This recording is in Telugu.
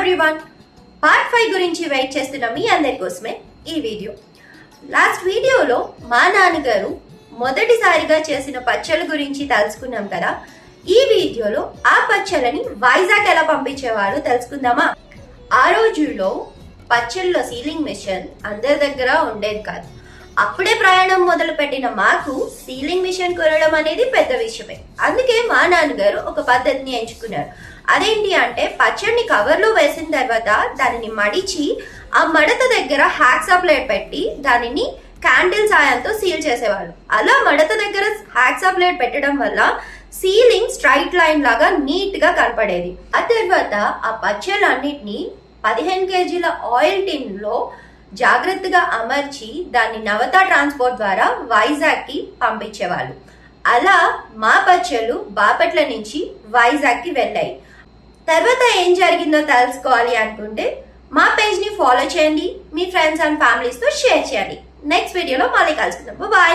ఎవ్రీవన్, పార్ట్ 5 గురించి వెయిట్ చేస్తున్న మీ అందరి కోసమే ఈ వీడియో. లాస్ట్ వీడియోలో మా నాన్నగారు మొదటిసారిగా చేసిన పచ్చళ్ళ గురించి తెలుసుకున్నాం కదా. ఈ వీడియోలో ఆ పచ్చళ్ళని వైజాగ్ ఎలా పంపించేవాళ్ళు తెలుసుకుందామా. ఆ రోజుల్లో పచ్చళ్ళలో సీలింగ్ మిషన్ అందరి దగ్గర ఉండేది కాదు. అప్పుడే ప్రయాణం మొదలు పెట్టిన మాకు సీలింగ్ మిషన్ కొనడం అనేది పెద్ద విషయమే. అందుకే మా నాన్నగారు ఒక పద్ధతిని ఎంచుకున్నారు. అదేంటి అంటే, పచ్చడిని కవర్లో వేసిన తర్వాత దానిని మడిచి ఆ మడత దగ్గర హ్యాక్సా ప్లేట్ పెట్టి దానిని క్యాండిల్ సాయంతో సీల్ చేసేవాళ్ళు. అలా మడత దగ్గర హ్యాక్సా ప్లేట్ పెట్టడం వల్ల సీలింగ్ స్ట్రైట్ లైన్ లాగా నీట్ గా కనపడేది. ఆ తర్వాత ఆ పచ్చళ్ళన్నిటిని 15 కేజీల ఆయిల్ టిన్ లో జాగ్రత్తగా అమర్చి దాన్ని నవత ట్రాన్స్పోర్ట్ ద్వారా వైజాగ్ కి పంపించేవాళ్ళు. అలా మా పచ్చళ్ళు బాపట్ల నుంచి వైజాగ్ కి వెళ్ళాయి. తర్వాత ఏం జరిగిందో తెలుసుకోవాలి అనుకుంటే మా పేజ్ ని ఫాలో చేయండి, మీ ఫ్రెండ్స్ అండ్ ఫ్యామిలీస్ తో షేర్ చేయండి. నెక్స్ట్ వీడియోలో మళ్ళీ కలుసుకుందాం. బాయ్.